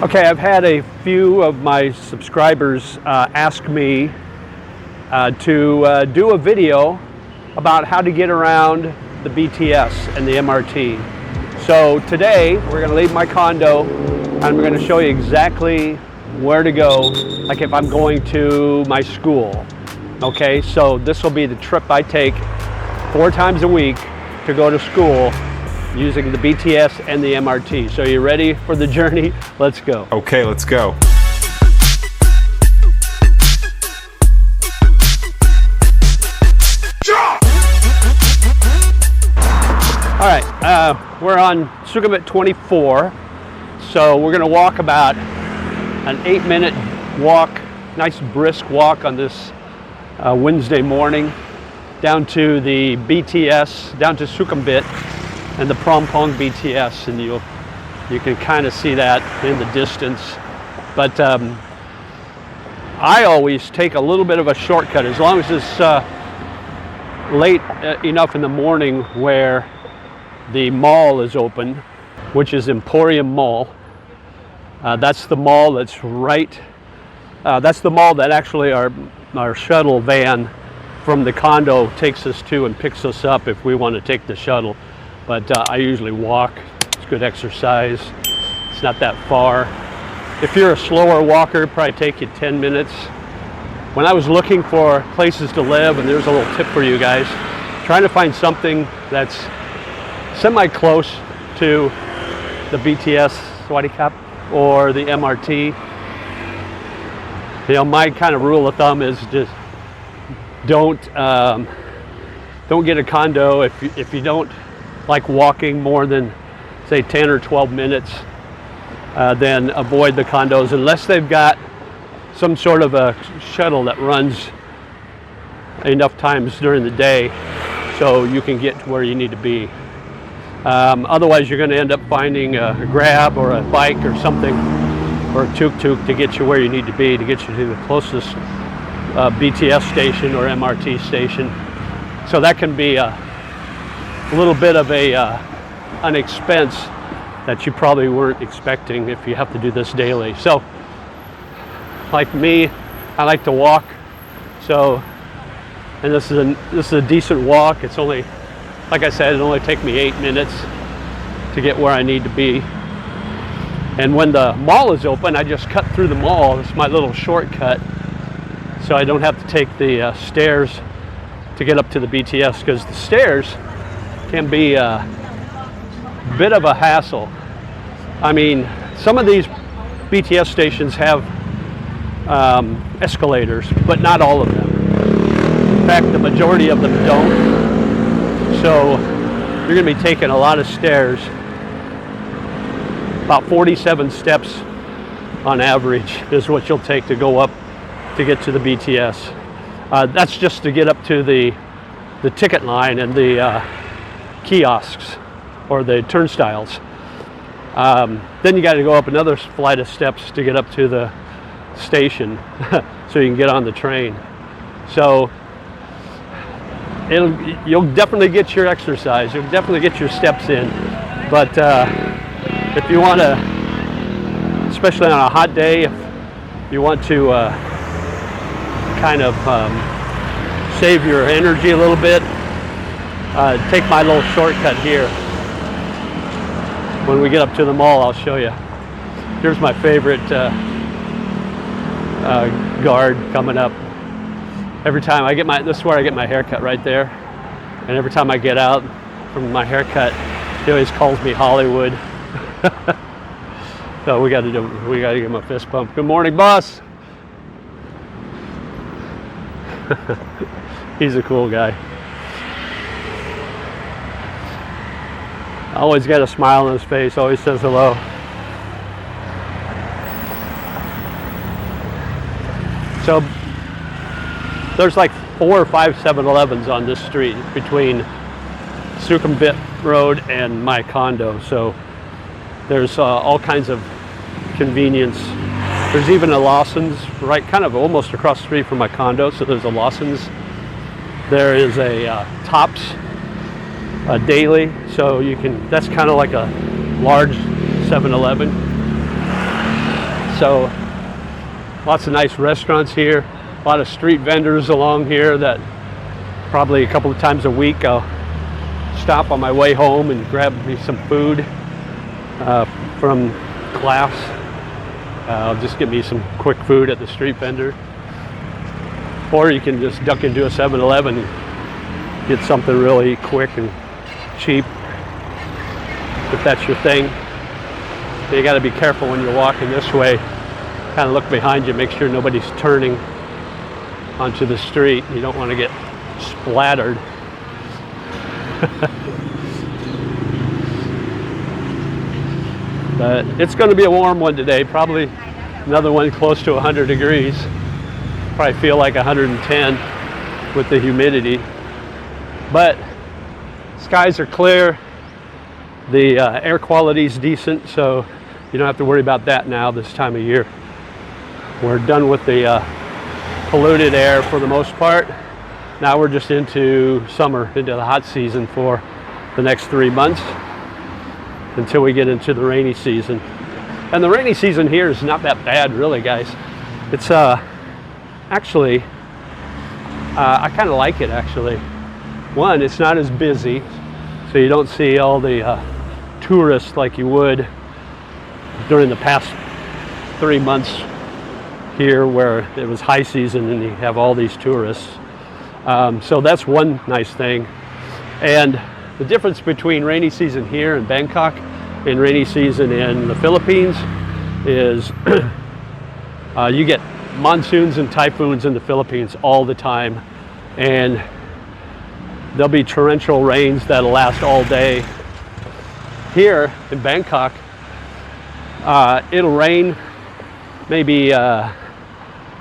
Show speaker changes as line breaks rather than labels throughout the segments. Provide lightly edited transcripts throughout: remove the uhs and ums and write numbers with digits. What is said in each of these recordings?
Okay, I've had a few of my subscribers ask me to do a video about how to get around the BTS and the MRT. So today we're going to leave my condo and we're going to show you exactly where to go, like if I'm going to my school. Okay, so this will be the trip I take 4 times a week to go to school using the BTS and the MRT. So you ready for the journey? Let's go.
Okay, let's go.
All right, we're on Sukhumvit 24. So we're gonna walk about an 8-minute walk, nice brisk walk on this Wednesday morning down to the BTS, down to Sukhumvit and the Prompong BTS, and you can kind of see that in the distance. But I always take a little bit of a shortcut as long as it's late enough in the morning where the mall is open, which is Emporium Mall. That's the mall that's right, that's the mall that actually our shuttle van from the condo takes us to and picks us up if we want to take the shuttle. But I usually walk. It's good exercise. It's not that far. If you're a slower walker, it'll probably take you 10 minutes. When I was looking for places to live, and there's a little tip for you guys, trying to find something that's semi-close to the BTS Swadikap or the MRT. You know, my kind of rule of thumb is just don't get a condo if you don't like walking more than say 10 or 12 minutes, then avoid the condos unless they've got some sort of a shuttle that runs enough times during the day so you can get to where you need to be. Otherwise you're going to end up finding a Grab or a bike or something, or a tuk-tuk to get you where you need to be, to get you to the closest BTS station or MRT station. So that can be a little bit of an expense that you probably weren't expecting if you have to do this daily. So like me, I like to walk. So, and this is a decent walk. It's only, like I said, it'll only take me 8 minutes to get where I need to be. And when the mall is open, I just cut through the mall. It's my little shortcut, so I don't have to take the stairs to get up to the BTS, because the stairs can be a bit of a hassle. I mean, some of these BTS stations have escalators, but not all of them. In fact, the majority of them don't. So you're going to be taking a lot of stairs, about 47 steps on average is what you'll take to go up to get to the BTS. That's just to get up to the ticket line and the kiosks or the turnstiles. Then you got to go up another flight of steps to get up to the station so you can get on the train. So you'll definitely get your exercise, you'll definitely get your steps in. But if you want to, especially on a hot day, if you want to kind of save your energy a little bit, take my little shortcut here. When we get up to the mall, I'll show you. Here's my favorite guard coming up. Every time I get this is where I get my haircut, right there. And every time I get out from my haircut, he always calls me Hollywood. So we got to give him a fist bump. Good morning, boss. He's a cool guy. Always got a smile on his face, always says hello. So there's like 4 or 5 7-Elevens on this street between Sukhumvit Road and my condo. So there's all kinds of convenience. There's even a Lawson's right kind of almost across the street from my condo. So there's a Lawson's. There is a Tops daily. So you can, that's kind of like a large 7-Eleven. So lots of nice restaurants here, a lot of street vendors along here that probably a couple of times a week I'll stop on my way home and grab me some food from class. I'll just get me some quick food at the street vendor. Or you can just duck into a 7-Eleven and get something really quick and cheap, if that's your thing. So you got to be careful when you're walking this way. Kind of look behind you, make sure nobody's turning onto the street. You don't want to get splattered. But it's going to be a warm one today, probably another one close to 100 degrees. Probably feel like 110 with the humidity. But skies are clear, the air quality is decent, so you don't have to worry about that now this time of year. We're done with the polluted air for the most part. Now we're just into summer, into the hot season for the next 3 months until we get into the rainy season. And the rainy season here is not that bad, really, guys. It's actually, I kind of like it, actually. One, it's not as busy, so you don't see all the tourists like you would during the past 3 months here where it was high season and you have all these tourists. So that's one nice thing. And the difference between rainy season here in Bangkok and rainy season in the Philippines is you get monsoons and typhoons in the Philippines all the time, and there'll be torrential rains that'll last all day. Here in Bangkok, it'll rain maybe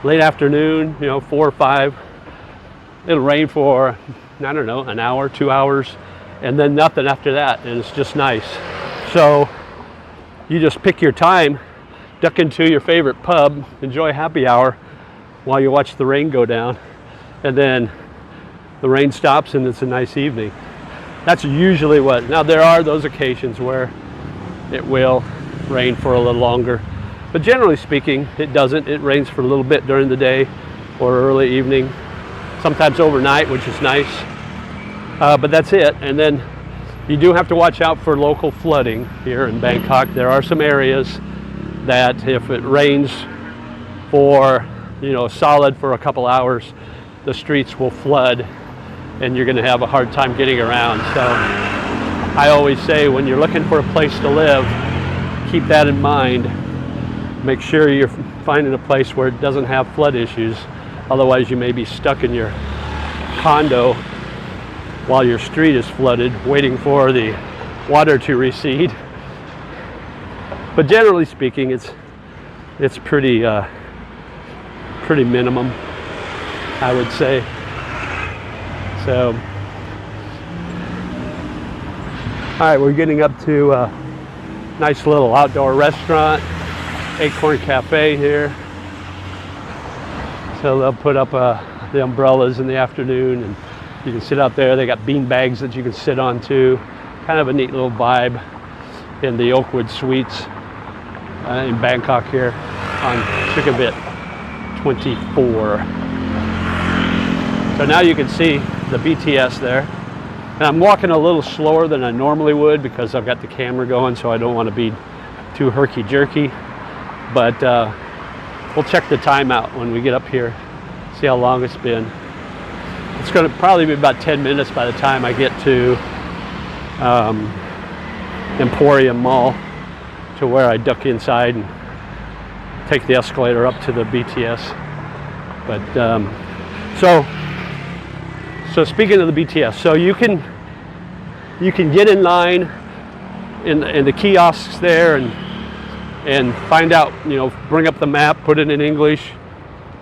late afternoon, 4 or 5. It'll rain for, I don't know, an hour, 2 hours, and then nothing after that, and it's just nice. So you just pick your time, duck into your favorite pub, enjoy happy hour while you watch the rain go down, and then the rain stops and it's a nice evening. That's usually what. Now there are those occasions where it will rain for a little longer, but generally speaking it doesn't. It rains for a little bit during the day or early evening, sometimes overnight, which is nice, but that's it. And then you do have to watch out for local flooding here in Bangkok. There are some areas that if it rains for solid for a couple hours, the streets will flood and you're going to have a hard time getting around. So I always say, when you're looking for a place to live, keep that in mind. Make sure you're finding a place where it doesn't have flood issues. Otherwise you may be stuck in your condo while your street is flooded, waiting for the water to recede. But generally speaking, it's pretty minimum, I would say. So, all right, we're getting up to a nice little outdoor restaurant, Acorn Cafe here. So they'll put up the umbrellas in the afternoon, and you can sit out there. They got bean bags that you can sit on too. Kind of a neat little vibe in the Oakwood Suites in Bangkok here on Sukhumvit 24. So now you can see the BTS there. And I'm walking a little slower than I normally would because I've got the camera going, so I don't want to be too herky-jerky. But we'll check the time out when we get up here, see how long it's been. It's going to probably be about 10 minutes by the time I get to Emporium Mall, to where I duck inside and take the escalator up to the BTS. But so speaking of the BTS, so you can get in line in the kiosks there and find out, bring up the map, put it in English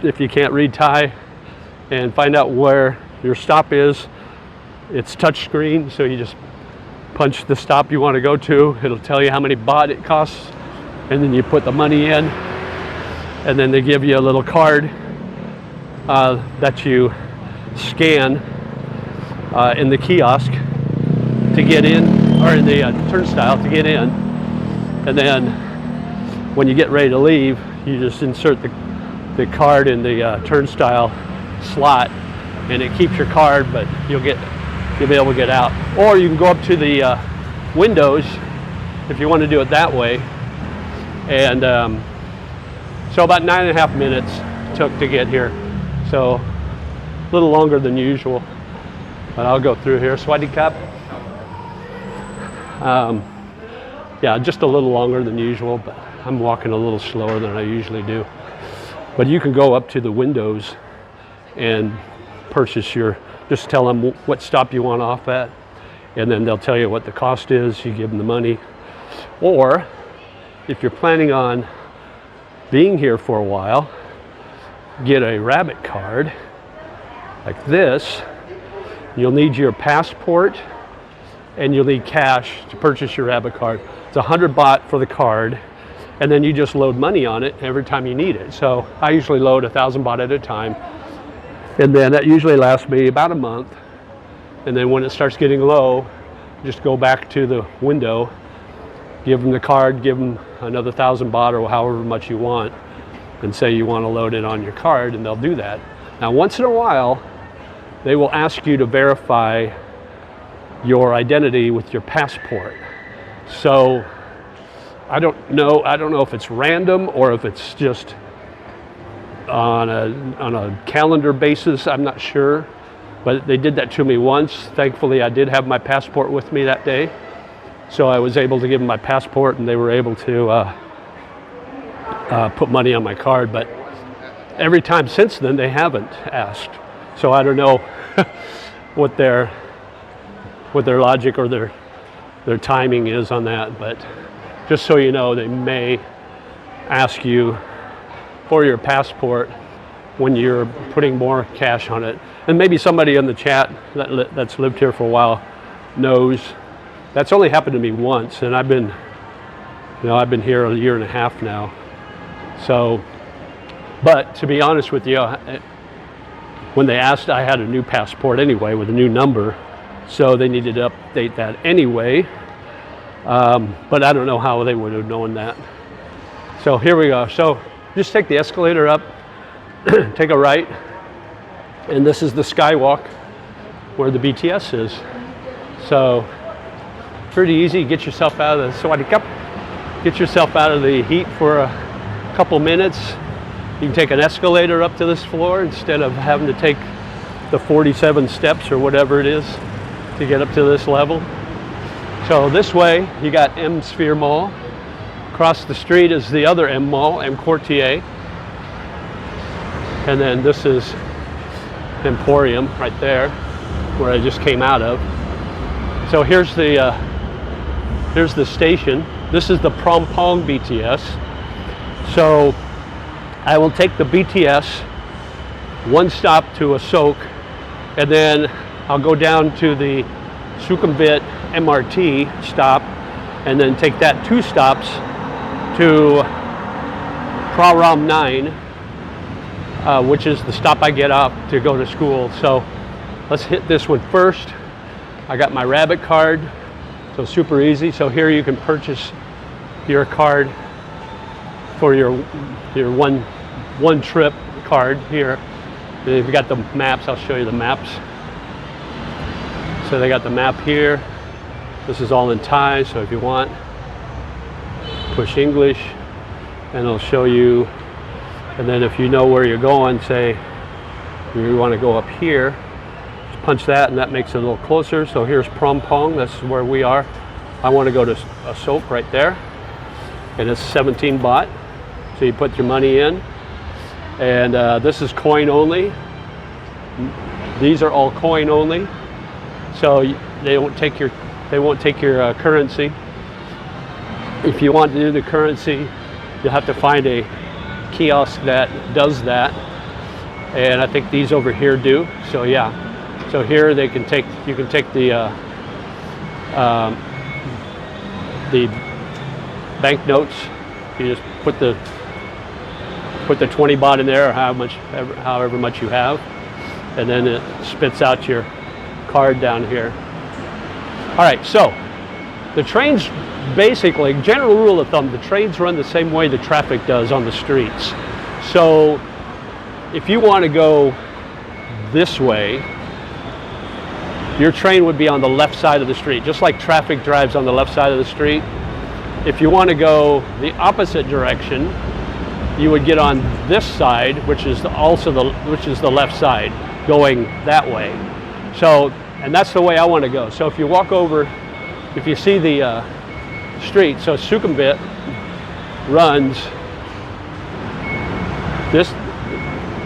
if you can't read Thai, and find out where your stop is. It's touch screen, so you just punch the stop you want to go to. It'll tell you how many baht it costs, and then you put the money in, and then they give you a little card that you scan in the kiosk to get in, or in the turnstile to get in. And then when you get ready to leave, you just insert the card in the turnstile slot, and it keeps your card, but you'll be able to get out. Or you can go up to the windows if you want to do it that way. And so about 9.5 minutes took to get here. So a little longer than usual, but I'll go through here. Swadee Cup. Yeah, just a little longer than usual, but I'm walking a little slower than I usually do. But you can go up to the windows and purchase just tell them what stop you want off at, and then they'll tell you what the cost is. You give them the money. Or if you're planning on being here for a while, get a rabbit card like this. You'll need your passport and you'll need cash to purchase your rabbit card. It's 100 baht for the card, and then you just load money on it every time you need it. So I usually load 1,000 baht at a time, and then that usually lasts me about a month. And then when it starts getting low, just go back to the window, give them the card, give them another 1,000 baht or however much you want, and say you want to load it on your card, and they'll do that. Now, once in a while, they will ask you to verify your identity with your passport. So I don't know if it's random or if it's just on a calendar basis. I'm not sure, but they did that to me once. Thankfully, I did have my passport with me that day, so I was able to give them my passport, and they were able to put money on my card. But every time since then, they haven't asked. So I don't know what their logic or their timing is on that. But just so you know, they may ask you for your passport when you're putting more cash on it. And maybe somebody in the chat that's lived here for a while knows. That's only happened to me once, and I've been here a year and a half now. So, but to be honest with you, when they asked, I had a new passport anyway with a new number, so they needed to update that anyway. But I don't know how they would have known that. So here we go. So just take the escalator up, take a right, and this is the skywalk where the BTS is. So pretty easy. Get yourself out of the Swadee Cup. Get yourself out of the heat for a couple minutes. You can take an escalator up to this floor instead of having to take the 47 steps or whatever it is to get up to this level. So this way, you got M Sphere Mall. Across the street is the other M Mall, M Quartier. And then this is Emporium right there, where I just came out of. So here's the station. This is the Prompong BTS. So I will take the BTS one stop to Asok, and then I'll go down to the Sukhumvit MRT stop, and then take that 2 stops to Praram 9, which is the stop I get off to go to school. So let's hit this one first. I got my rabbit card, so super easy. So here you can purchase your card for your one trip card here. And if you got the maps, I'll show you the maps. So they got the map here. This is all in Thai, so if you want, push English and it'll show you. And then if you know where you're going, say you want to go up here, just punch that and that makes it a little closer. So here's Prompong, this is where we are. I want to go to Asok right there, and it's 17 baht. So you put your money in, and this is coin only. These are all coin only, so they won't take your currency. If you want to do the currency, you'll have to find a kiosk that does that, and I think these over here do. So yeah, so here you can take the banknotes. You just put the 20 baht in there, or however much you have, and then it spits out your card down here. All right, so the train's basically, general rule of thumb, the trains run the same way the traffic does on the streets. So if you want to go this way, your train would be on the left side of the street, just like traffic drives on the left side of the street. If you want to go the opposite direction, you would get on this side, which is also the left side, going that way. So, and that's the way I want to go. So if you walk over, if you see the street, so Sukhumvit runs this,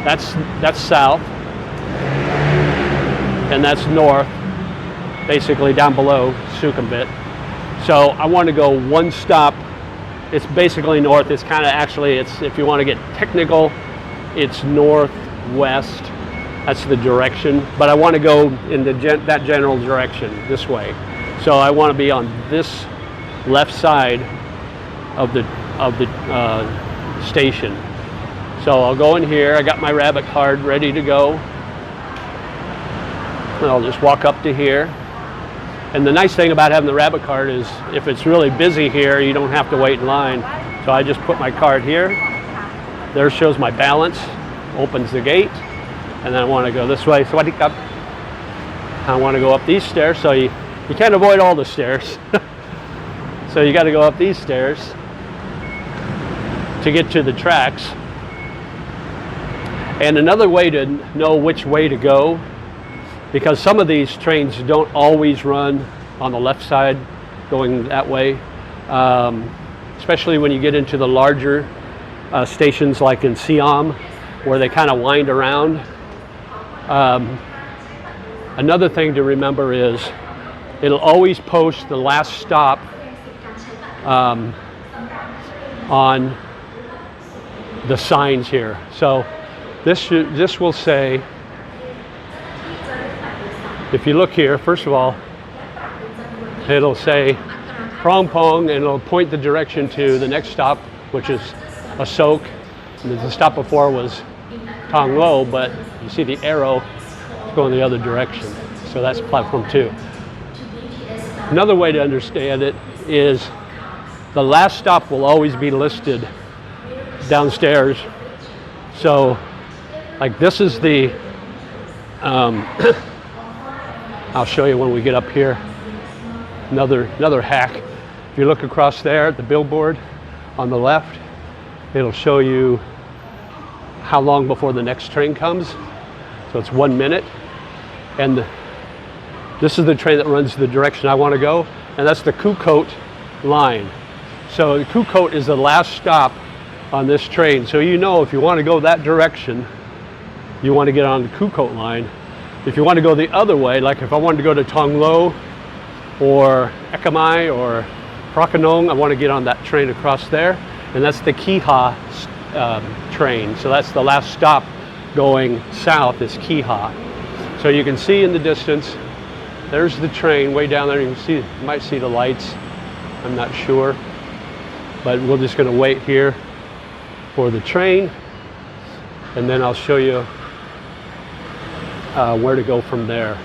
that's south, and that's north, basically down below Sukhumvit. So I want to go one stop. It's basically north. It's kind of actually, it's, if you want to get technical, it's northwest. That's the direction. But I want to go in that general direction this way. So I want to be on this left side of the station. So I'll go in here. I got my rabbit card ready to go. And I'll just walk up to here. And the nice thing about having the rabbit card is if it's really busy here, you don't have to wait in line. So I just put my card here. There shows my balance, opens the gate, and then I want to go this way. So I want to go up these stairs. So you can't avoid all the stairs. So you got to go up these stairs to get to the tracks. And another way to know which way to go, because some of these trains don't always run on the left side going that way, especially when you get into the larger stations like in Siam, where they kind of wind around. Another thing to remember is it'll always post the last stop on the signs here. So this will say, if you look here, first of all, it'll say Prong Pong, and it'll point the direction to the next stop, which is Asok. And the stop before was Tong Lo, but you see the arrow going the other direction. So that's platform 2. Another way to understand it is the last stop will always be listed downstairs. So, like this is the I'll show you when we get up here. Another hack. If you look across there at the billboard on the left, it'll show you how long before the next train comes. So it's 1 minute. And this is the train that runs the direction I want to go, and that's the Kukot line. So the Kukot is the last stop on this train. So you know if you want to go that direction, you want to get on the Kukot line. If you want to go the other way, like if I wanted to go to Tong Lo or Ekamai or Prakanong, I want to get on that train across there. And that's the Kiha train. So that's the last stop going south is Kiha. So you can see in the distance, there's the train way down there. You can see, you might see the lights. I'm not sure. But we're just going to wait here for the train. And then I'll show you where to go from there.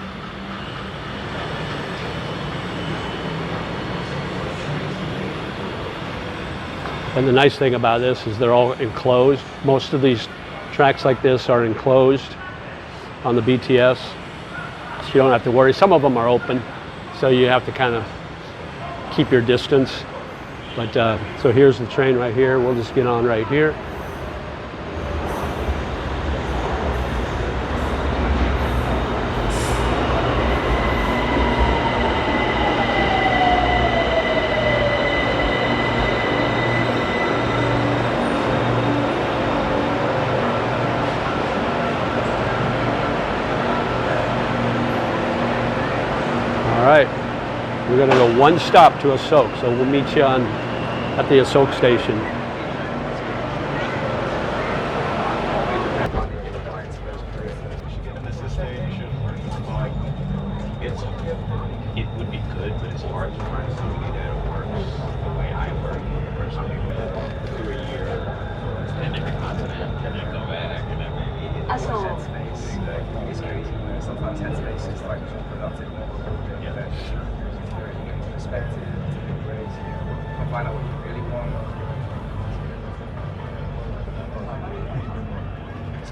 And the nice thing about this is they're all enclosed. Most of these tracks like this are enclosed on the BTS, so you don't have to worry. Some of them are open, so you have to kind of keep your distance. But so here's the train right here. We'll just get on right here. We're going to go one stop to Asok, so we'll meet you at the Asok station.
It would be good, but it's hard to find somebody that works the way I work, where some people do a year and then a continent and then go back and then maybe headspace. Exactly. It's crazy. Sometimes headspace is like productive. Yeah, that's true. Perspective, crazy.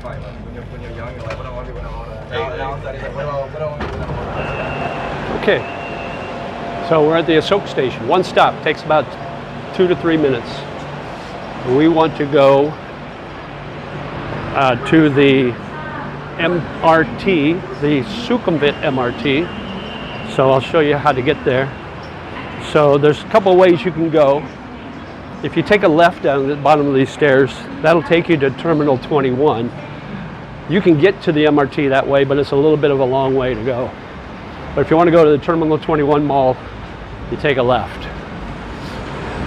like when you're young, you're like, what do I want to do when I'm older? Now I'm studying, like, what do I want to do when I'm older?
Okay, so we're at the Asok station. One stop, takes about 2 to 3 minutes. We want to go to the MRT, the Sukhumvit MRT. So I'll show you how to get there. So there's a couple of ways you can go. If you take a left down the bottom of these stairs, that'll take you to Terminal 21. You can get to the MRT that way, but it's a little bit of a long way to go. But if you want to go to the Terminal 21 mall, you take a left.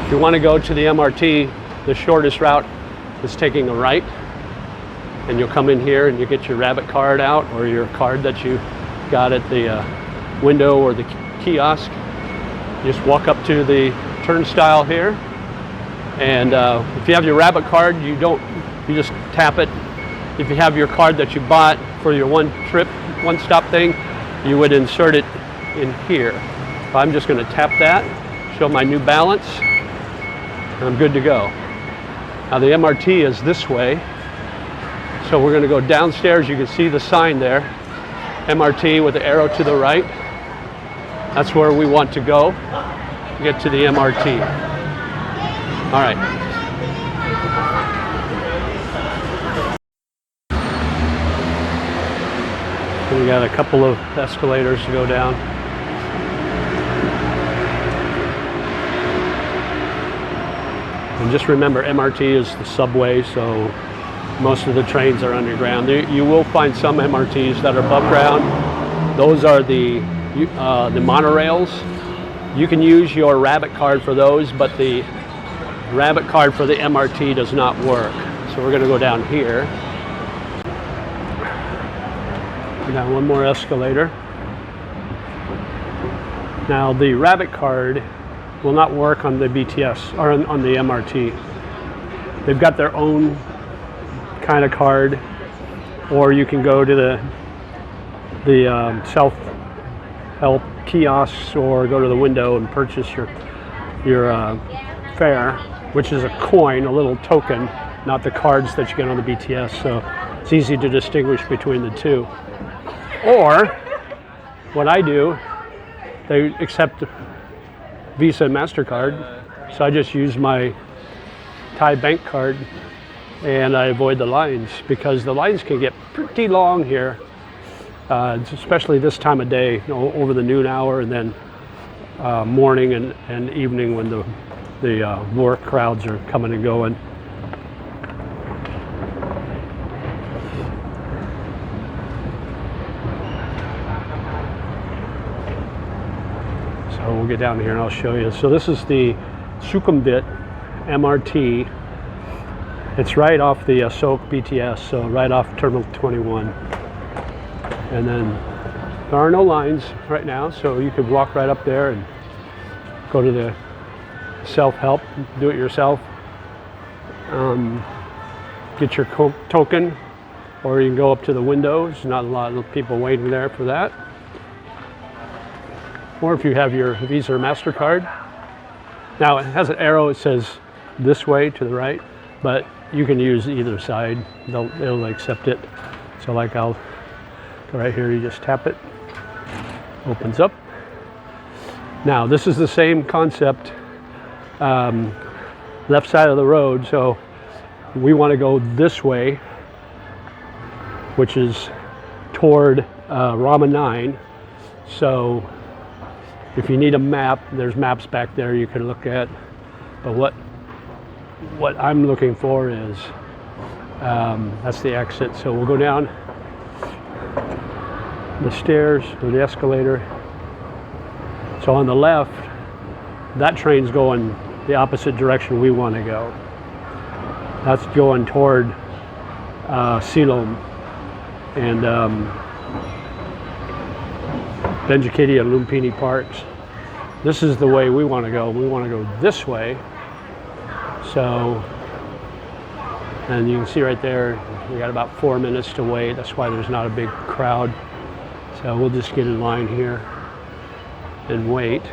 If you want to go to the MRT, the shortest route is taking a right. And you'll come in here and you get your rabbit card out, or your card that you got at the window or the kiosk. You just walk up to the turnstile here, and if you have your rabbit card, you just tap it. If you have your card that you bought for your one stop thing, you would insert it in here. So I'm just going to tap that, show my new balance, and I'm good to go. Now the MRT is this way. So we're going to go downstairs. You can see the sign there, MRT with the arrow to the right. That's where we want to go to get to the MRT. All right. We got a couple of escalators to go down. And just remember, MRT is the subway, so most of the trains are underground. You will find some MRTs that are above ground. Those are the monorails. You can use your rabbit card for those, but the rabbit card for the MRT does not work. So we're going to go down here. Now one more escalator. Now the rabbit card will not work on the BTS or on the MRT. They've got their own kind of card, or you can go to the self-help kiosks, or go to the window and purchase your fare, which is a coin, a little token, not the cards that you get on the BTS. So it's easy to distinguish between the two. Or what I do, they accept Visa and MasterCard, so I just use my Thai bank card, and I avoid the lines, because the lines can get pretty long here, especially this time of day, over the noon hour, and then morning and evening when the work crowds are coming and going. So we'll get down here and I'll show you. So this is the Sukhumvit MRT. It's right off the Asok BTS, so right off Terminal 21. And then there are no lines right now, so you could walk right up there and go to the self-help, do it yourself. Get your token, or you can go up to the windows. Not a lot of people waiting there for that. Or if you have your Visa or MasterCard. Now it has an arrow, it says this way to the right, but you can use either side. They'll accept it. So like I'll go right here, you just tap it, opens up. Now this is the same concept, left side of the road. So we want to go this way, which is toward Rama 9. So if you need a map, there's maps back there you can look at. But what I'm looking for is, that's the exit. So we'll go down the stairs or the escalator. So on the left, that train's going the opposite direction we want to go. That's going toward Silom and Benjikiti and Lumpini Parks. This is the way we want to go. We want to go this way. So, and you can see right there, we got about 4 minutes to wait. That's why there's not a big crowd. So we'll just get in line here and wait.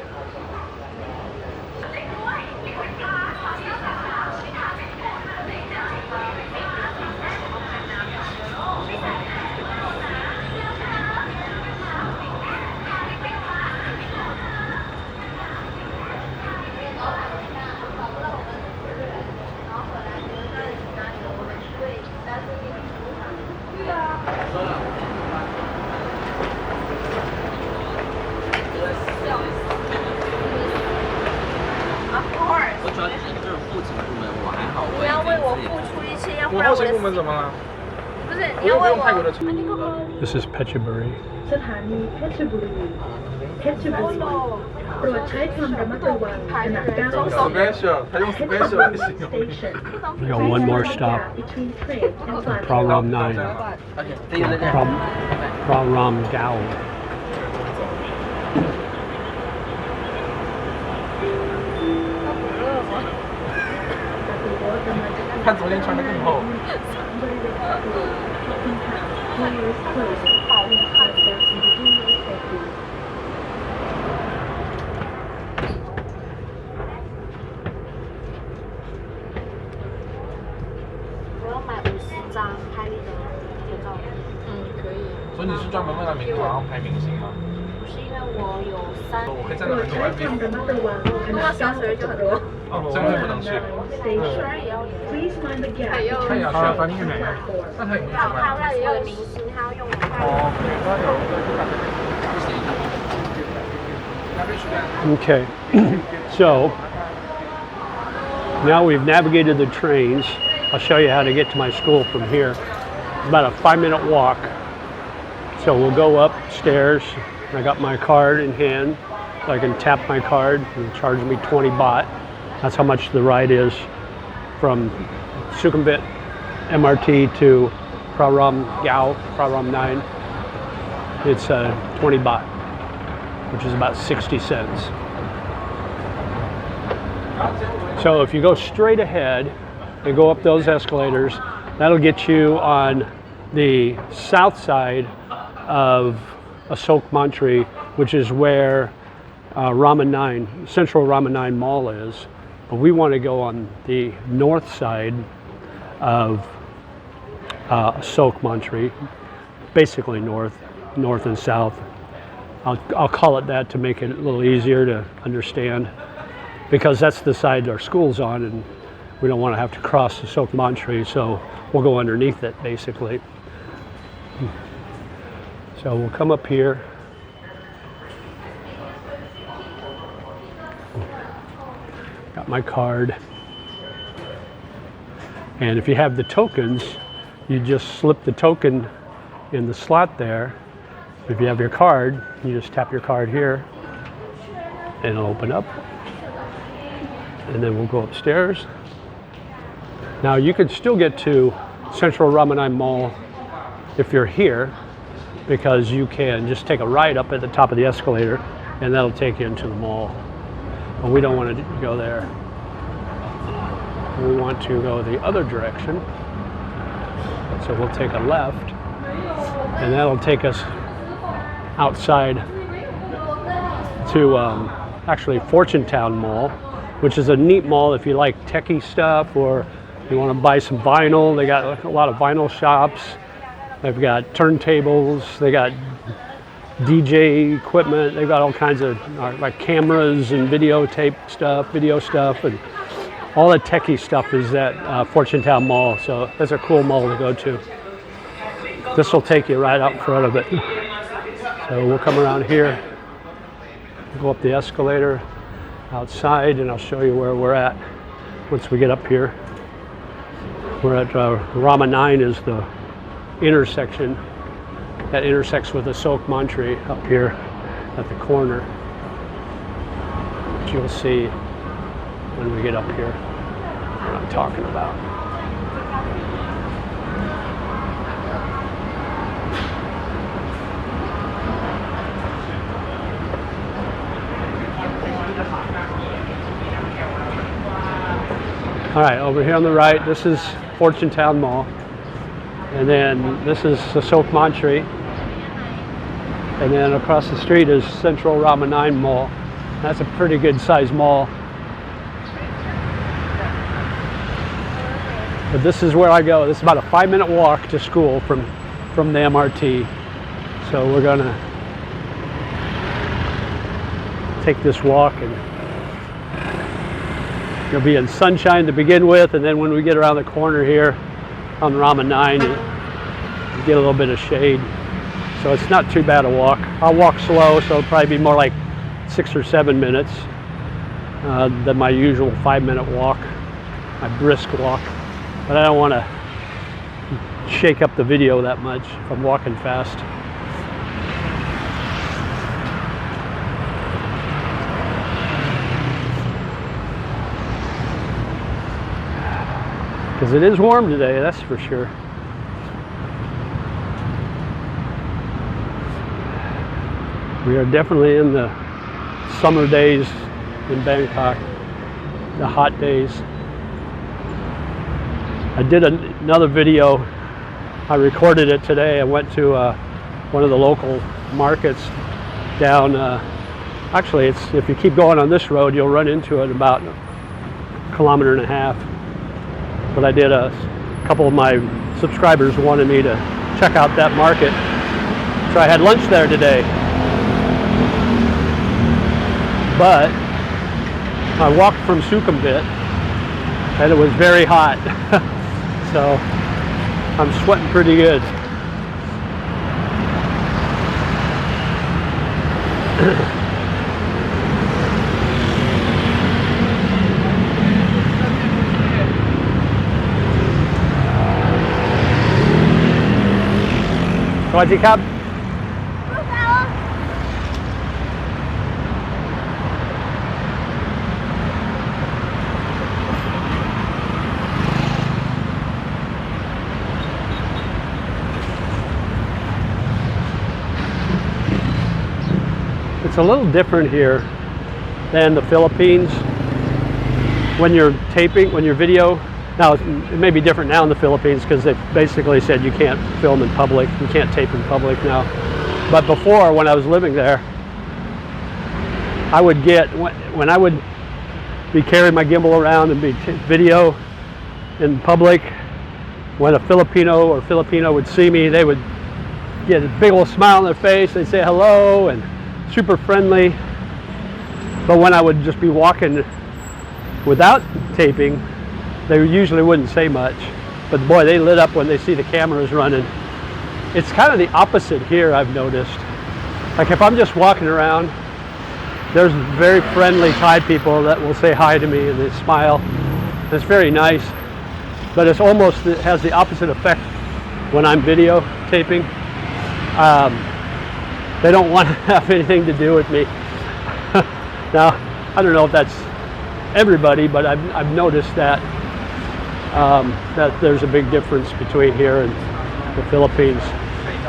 要不
我
然我的
后勤部门怎么了？
不是你要问我
不用泰国的出。
This is Phetchaburi.
สถานีเพชรบุรีเพชรบุรีโปรดใช้ความระมัดระวังขณะก้าวออก
Special，他用 special 来形容。
station
We got one more stop.
between train and platform
Praram 9. Praram Gao.
看昨天穿的更厚。
我要买50张拍立得的照片。可以。
所以你是专门为了明然后拍明星吗？
不是因为我有3。
我可以站
โป
在
รด
门口
ใช้
外
ความ
面。
ระมัดระวังขณะก้าวออกจากรถ
哦，这样会不能去。
station please mind the gap
他也要去。
platform
那他有没有
他
办法？
为了有明星，他要用拍。
Okay, so now we've navigated the trains. I'll show you how to get to my school from here. It's about a 5-minute walk. So we'll go upstairs. I got my card in hand, so I can tap my card and charge me 20 baht. That's how much the ride is from Sukhumvit MRT to Praram Gao, Praram 9. It's 20 baht, which is about 60 cents. So if you go straight ahead and go up those escalators, that'll get you on the south side of Asok Mantri, which is where Central Rama 9 Mall is. But we want to go on the north side of Asok Mantri, basically north and south. I'll call it that to make it a little easier to understand, because that's the side our school's on, and we don't want to have to cross the Asok Mantri, so we'll go underneath it basically. So we'll come up here. Got my card. And if you have the tokens, you just slip the token in the slot there. If you have your card, you just tap your card here and it'll open up. And then we'll go upstairs. Now you can still get to Central Rama 9 Mall if you're here, because you can just take a ride up at the top of the escalator and that'll take you into the mall. But we don't want to go there. We want to go the other direction. So we'll take a left and that'll take us outside to actually Fortune Town Mall, which is a neat mall if you like techie stuff or you want to buy some vinyl. They got a lot of vinyl shops. They've got turntables. They got DJ equipment. They've got all kinds of like cameras and video stuff, and all the techie stuff is at Fortune Town Mall. So that's a cool mall to go to. This will take you right out in front of it. So we'll come around here, go up the escalator outside, and I'll show you where we're at once we get up here. We're at Rama 9 is the intersection that intersects with Asok Mantri up here at the corner, which you'll see when we get up here what I'm talking about. All right, over here on the right, this is Fortune Town Mall. And then this is Asok Mantri. And then across the street is Central Rama 9 Mall. That's a pretty good sized mall. But this is where I go. This is about a 5-minute walk to school from the MRT. So we're gonna take this walk, and you'll be in sunshine to begin with, and then when we get around the corner here on Rama 9, you get a little bit of shade. So it's not too bad a walk. I'll walk slow, so it'll probably be more like 6 or 7 minutes than my usual 5-minute walk, my brisk walk. But I don't want to shake up the video that much if I'm walking fast. Because it is warm today, that's for sure. We are definitely in the summer days in Bangkok, the hot days. I did another video. I recorded it today. I went to one of the local markets down, actually it's, if you keep going on this road, you'll run into it about 1.5 kilometers. But I did a couple of my subscribers wanted me to check out that market. So I had lunch there today. But I walked from Sukhumvit and it was very hot. So I'm sweating pretty good. Sawasdee Krab. It's a little different here than the Philippines. When you're taping, when you're video, now it may be different now in the Philippines because they've basically said you can't film in public, you can't tape in public now. But before, when I was living there, I would get, when I would be carrying my gimbal around and be video in public, when a Filipino or Filipino would see me, they would get a big old smile on their face, they'd say hello and super friendly. But when I would just be walking without taping, they usually wouldn't say much. But boy, they lit up when they see the cameras running. It's kind of the opposite here, I've noticed. Like if I'm just walking around, there's very friendly Thai people that will say hi to me and they smile. It's very nice. But it's almost, it has the opposite effect when I'm videotaping. They don't want to have anything to do with me. Now, I don't know if that's everybody, but I've noticed that that there's a big difference between here and the Philippines.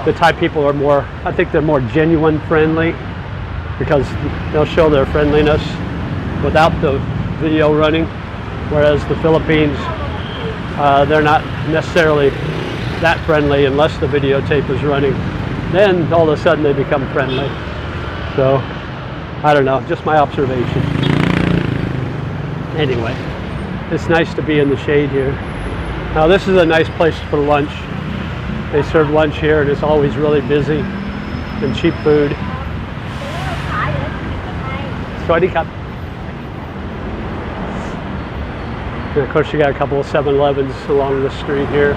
The Thai people are more, I think they're more genuine friendly because they'll show their friendliness without the video running, whereas the Philippines, they're not necessarily that friendly unless the videotape is running. Then all of a sudden they become friendly. So, I don't know, just my observation. Anyway, it's nice to be in the shade here. Now this is a nice place for lunch. They serve lunch here and it's always really busy and cheap food. Sawasdee Krab. And of course you got a couple of 7-Elevens along the street here.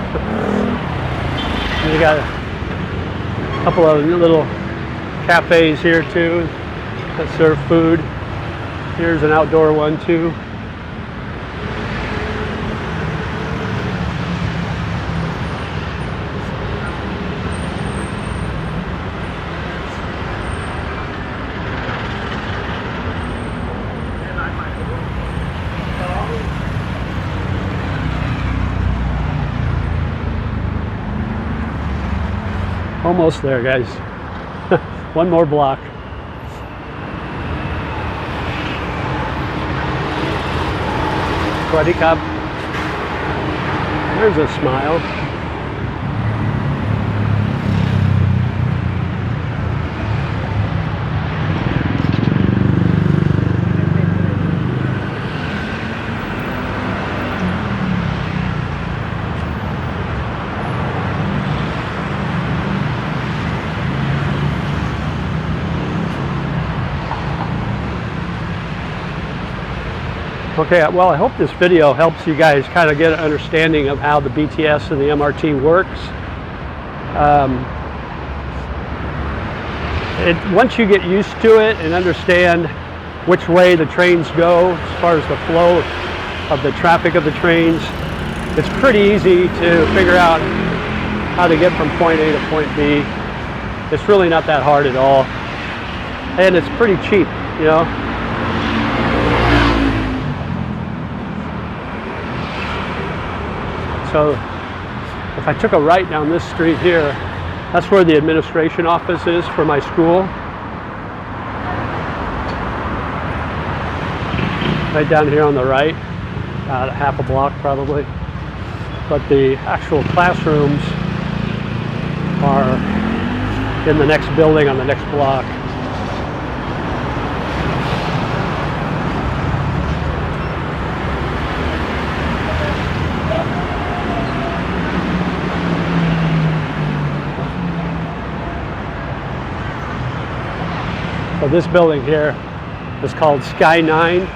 And you got a couple of little cafes here too that serve food. Here's an outdoor one too. Almost there, guys. One more block. Sawasdee Krab. There's a smile. Okay, well, I hope this video helps you guys kind of get an understanding of how the BTS and the MRT works. Once you get used to it and understand which way the trains go, as far as the flow of the traffic of the trains, it's pretty easy to figure out how to get from point A to point B. It's really not that hard at all. And it's pretty cheap, you know. So if I took a right down this street here, that's where the administration office is for my school. Right down here on the right, about half a block probably. But the actual classrooms are in the next building on the next block. So this building here is called Sky 9,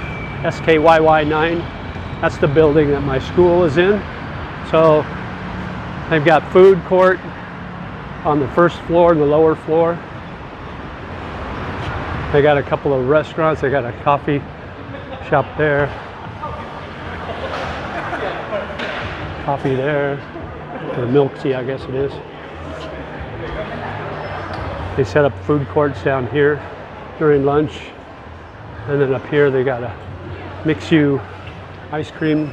SKYY 9. That's the building that my school is in. So they've got food court on the first floor and the lower floor. They got a couple of restaurants. They got a coffee shop there. Coffee there. Or milk tea, I guess it is. They set up food courts down here during lunch. And then up here they got a mix-you ice cream.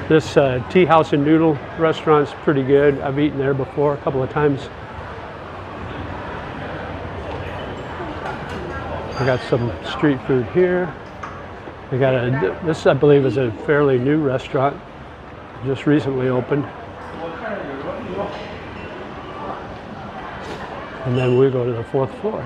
This tea house and noodle restaurant's pretty good. I've eaten there before a couple of times. I got some street food here. They got this I believe is a fairly new restaurant, just recently opened. And then we go to the 4th floor.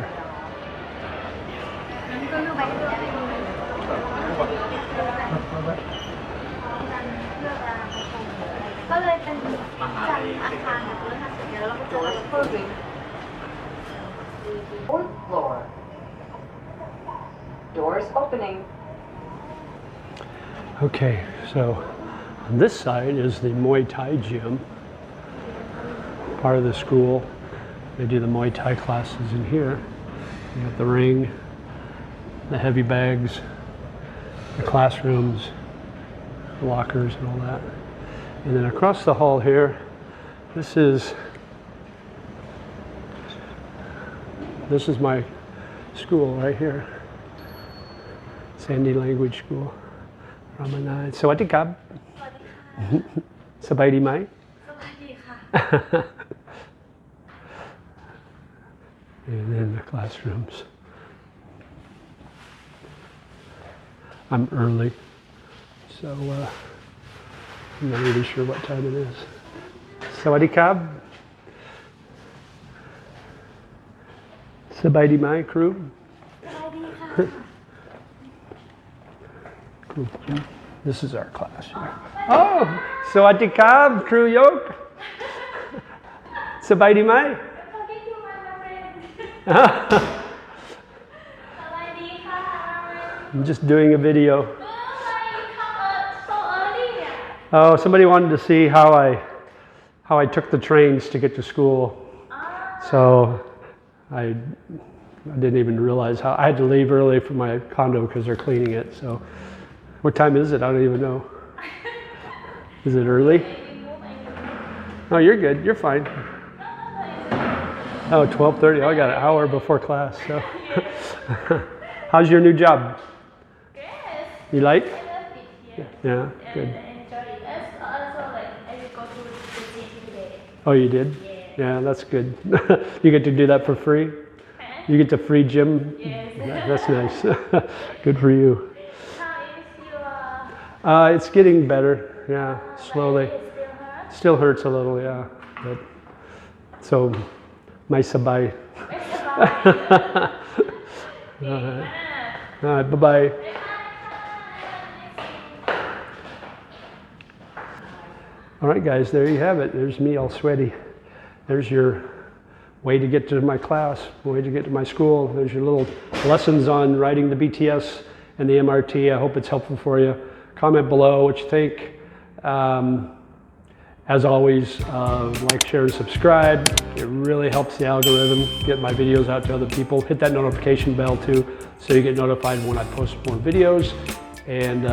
Fourth floor. Doors opening.
Okay, so on this side is the Muay Thai gym, part of the school. They do the Muay Thai classes in here. You got the ring, the heavy bags, the classrooms, the lockers and all that. And then across the hall here, this is my school right here. Sandy Language School. Ramanai. Sawadee krab. Sabai di mai? And then the classrooms. I'm early, so I'm not really sure what time it is. Sawadee krab. Sabai di mai, crew. Cool. This is our class here. Oh, Sawadee krab, crew yoke. Sabai di mai. I'm just doing a video. Oh, somebody wanted to see how I took the trains to get to school. So I didn't even realize how I had to leave early from my condo because they're cleaning it. So what time is it? I don't even know. Is it early? Oh, you're good. You're fine. Oh, 12:30. Oh, I got an hour before class. So, how's your new job?
Good.
You like?
I love it here.
Yeah, good.
And I enjoy it. Also, like, I will go to the gym today.
Oh, you did? Yeah, that's good. You get to do that for free? You get the free gym?
Yes.
That's nice. Good for you.
How is your...
It's getting better. Yeah, slowly.
It still hurts?
Still hurts a little, yeah. But, so, my sabai. All right, bye-bye. All right, guys, there you have it. There's me all sweaty. There's your way to get to my class, way to get to my school. There's your little lessons on riding the BTS and the MRT. I hope it's helpful for you. Comment below what you think. As always, like, share, and subscribe. It really helps the algorithm get my videos out to other people. Hit that notification bell too, so you get notified when I post more videos. And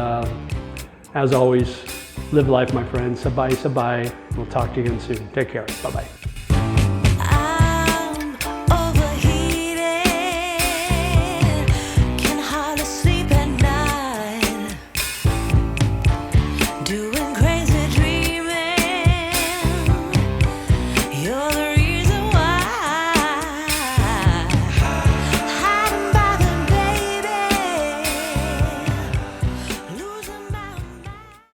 as always, Live life, my friends. Sabai, sabai. We'll talk to you again soon. Take care. Bye-bye.